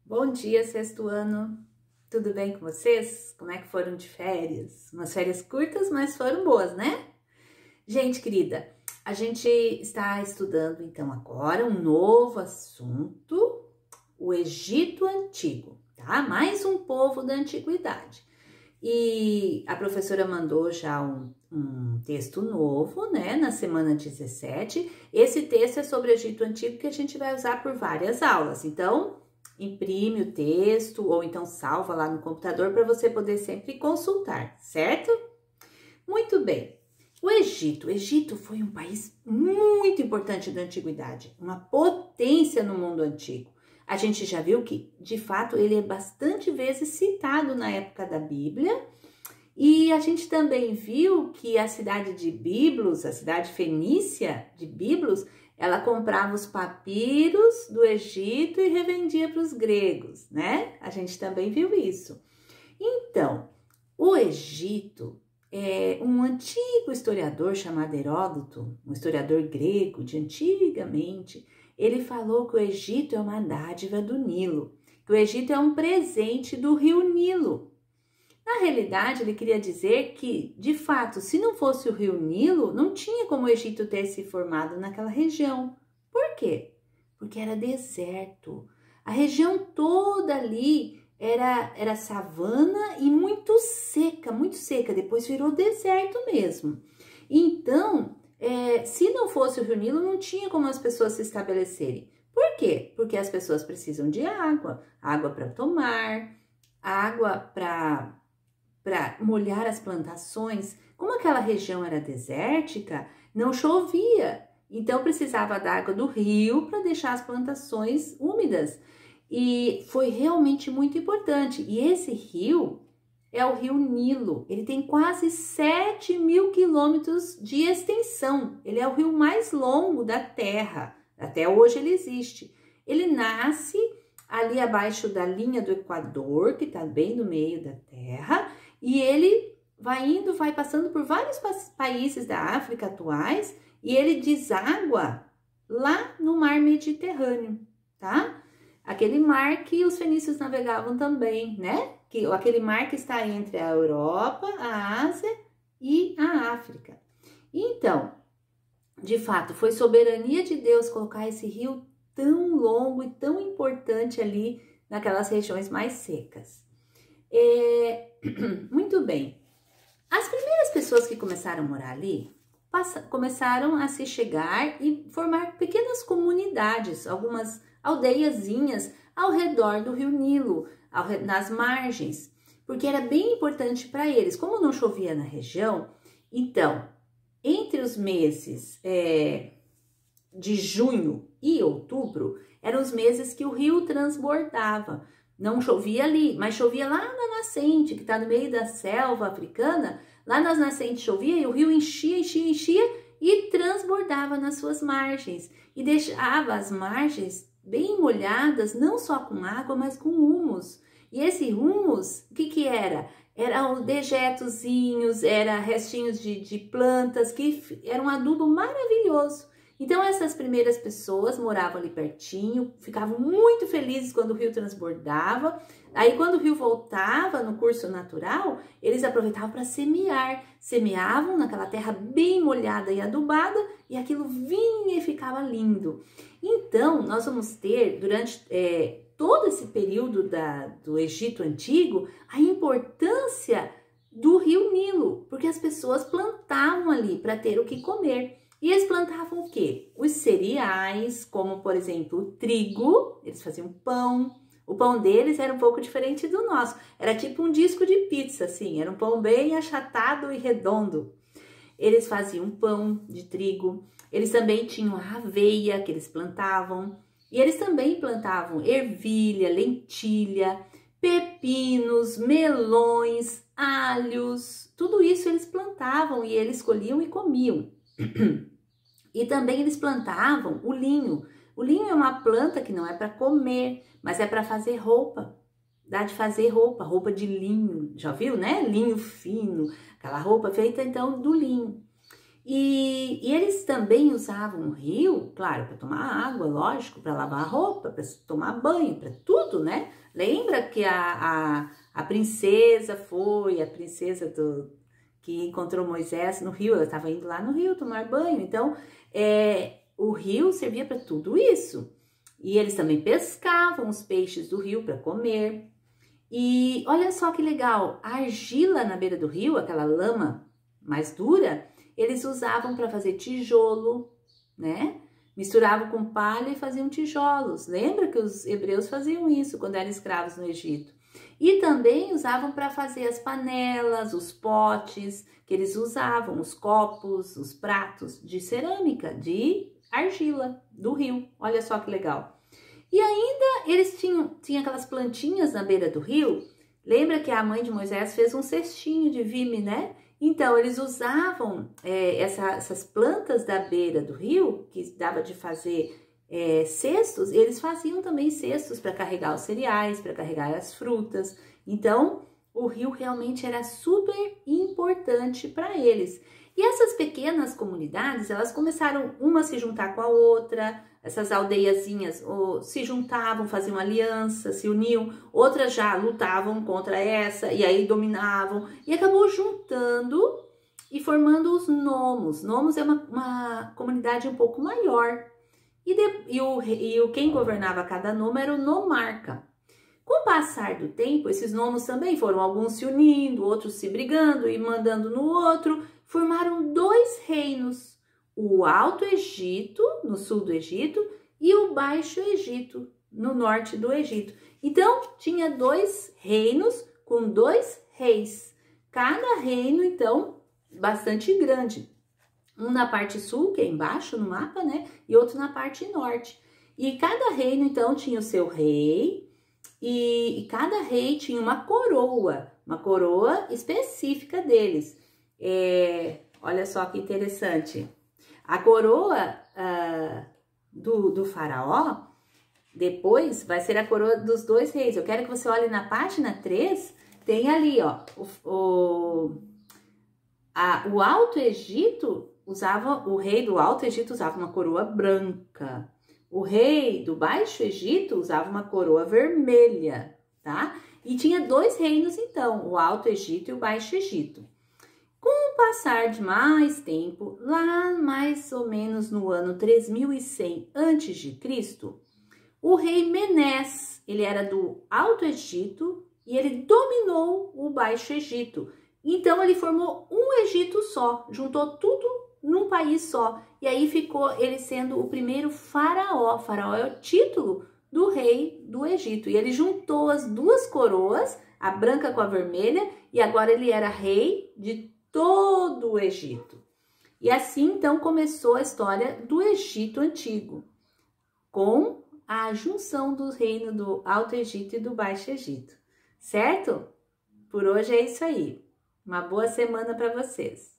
Bom dia, sexto ano. Tudo bem com vocês? Como é que foram de férias? Umas férias curtas, mas foram boas, né? Gente querida, a gente está estudando então agora um novo assunto, o Egito Antigo, tá? Mais um povo da antiguidade. E a professora mandou já um texto novo, né, na semana 17. Esse texto é sobre o Egito Antigo que a gente vai usar por várias aulas. Então, imprime o texto ou então salva lá no computador para você poder sempre consultar, certo? Muito bem. O Egito foi um país muito importante da antiguidade, uma potência no mundo antigo. A gente já viu que, de fato, ele é bastante vezes citado na época da Bíblia. E a gente também viu que a cidade de Biblos, a cidade fenícia de Biblos, ela comprava os papiros do Egito e revendia para os gregos, né? A gente também viu isso. Então, o Egito, um antigo historiador chamado Heródoto, um historiador grego de antigamente, ele falou que o Egito é uma dádiva do Nilo, que o Egito é um presente do rio Nilo. Na realidade, ele queria dizer que, de fato, se não fosse o rio Nilo, não tinha como o Egito ter se formado naquela região. Por quê? Porque era deserto. A região toda ali era savana e muito seca. Depois virou deserto mesmo. Então, se não fosse o rio Nilo, não tinha como as pessoas se estabelecerem. Por quê? Porque as pessoas precisam de água. Água para tomar, água para molhar as plantações. Como aquela região era desértica, não chovia, então precisava da água do rio para deixar as plantações úmidas. E foi realmente muito importante. E esse rio é o rio Nilo. Ele tem quase 7.000 quilômetros de extensão. Ele é o rio mais longo da Terra. Até hoje ele existe. Ele nasce ali abaixo da linha do Equador, que está bem no meio da Terra, e ele vai passando por vários países da África atuais, e ele deságua lá no mar Mediterrâneo, tá? Aquele mar que os fenícios navegavam também, né? Aquele mar que está entre a Europa, a Ásia e a África. Então, de fato, foi soberania de Deus colocar esse rio tão longo e tão importante ali naquelas regiões mais secas. Muito bem. As primeiras pessoas que começaram a morar ali começaram a se chegar e formar pequenas comunidades, algumas aldeiazinhas ao redor do rio Nilo, nas margens, porque era bem importante para eles. Como não chovia na região, então, entre os meses de junho e outubro, eram os meses que o rio transbordava. Não chovia ali, mas chovia lá na nascente, que está no meio da selva africana. Lá nas nascentes chovia e o rio enchia e transbordava nas suas margens. E deixava as margens bem molhadas, não só com água, mas com humus. E esse humus, o que era? Eram dejetozinhos, era restinhos de plantas, que era um adubo maravilhoso. Então essas primeiras pessoas moravam ali pertinho, ficavam muito felizes quando o rio transbordava. Aí quando o rio voltava no curso natural, eles aproveitavam para semear. Semeavam naquela terra bem molhada e adubada e aquilo vinha e ficava lindo. Então nós vamos ter durante todo esse período do Egito Antigo a importância do rio Nilo, porque as pessoas plantavam ali para ter o que comer. E eles plantavam o quê? Os cereais, como por exemplo o trigo, eles faziam pão. O pão deles era um pouco diferente do nosso, era tipo um disco de pizza, assim, era um pão bem achatado e redondo. Eles faziam pão de trigo, eles também tinham a aveia que eles plantavam, e eles também plantavam ervilha, lentilha, pepinos, melões, alhos, tudo isso eles plantavam e eles colhiam e comiam. E também eles plantavam o linho. O linho é uma planta que não é para comer, mas é para fazer roupa. Dá de fazer roupa de linho. Já viu, né? Linho fino, aquela roupa feita então do linho. E eles também usavam o rio, claro, para tomar água, lógico, para lavar roupa, para tomar banho, para tudo, né? Lembra que a princesa foi, a princesa que encontrou Moisés no rio, ela estava indo lá no rio tomar banho. Então, o rio servia para tudo isso. E eles também pescavam os peixes do rio para comer. E olha só que legal, a argila na beira do rio, aquela lama mais dura, eles usavam para fazer tijolo, né? Misturavam com palha e faziam tijolos. Lembra que os hebreus faziam isso quando eram escravos no Egito? E também usavam para fazer as panelas, os potes que eles usavam, os copos, os pratos de cerâmica, de argila do rio. Olha só que legal. E ainda eles tinham aquelas plantinhas na beira do rio. Lembra que a mãe de Moisés fez um cestinho de vime, né? Então, eles usavam essas plantas da beira do rio, que dava de fazer cestos, eles faziam também cestos para carregar os cereais, para carregar as frutas. Então, o rio realmente era super importante para eles. E essas pequenas comunidades, elas começaram uma a se juntar com a outra, essas aldeiazinhas se juntavam, faziam aliança, se uniam, outras já lutavam contra essa e aí dominavam e acabou juntando e formando os nomos. Nomos é uma comunidade um pouco maior e quem governava cada nomo era o nomarca. Com o passar do tempo, esses nomos também foram alguns se unindo, outros se brigando e mandando no outro, formaram dois reinos, o Alto Egito, no sul do Egito, e o Baixo Egito, no norte do Egito. Então, tinha dois reinos com dois reis. Cada reino, então, bastante grande. Um na parte sul, que é embaixo no mapa, né? E outro na parte norte. E cada reino, então, tinha o seu rei, e cada rei tinha uma coroa específica deles. Olha só que interessante. A coroa do faraó, depois vai ser a coroa dos dois reis. Eu quero que você olhe na página 3, tem ali, ó, o Alto Egito o rei do Alto Egito usava uma coroa branca. O rei do Baixo Egito usava uma coroa vermelha, tá? E tinha dois reinos, então, o Alto Egito e o Baixo Egito. Com o passar de mais tempo, lá mais ou menos no ano 3100 a.C., o rei Menés, ele era do Alto Egito e ele dominou o Baixo Egito. Então, ele formou um Egito só, juntou tudo num país só. E aí ficou ele sendo o primeiro faraó. Faraó é o título do rei do Egito. E ele juntou as duas coroas, a branca com a vermelha, e agora ele era rei de todo o Egito. E assim, então, começou a história do Egito Antigo, com a junção do reino do Alto Egito e do Baixo Egito. Certo? Por hoje é isso aí. Uma boa semana para vocês.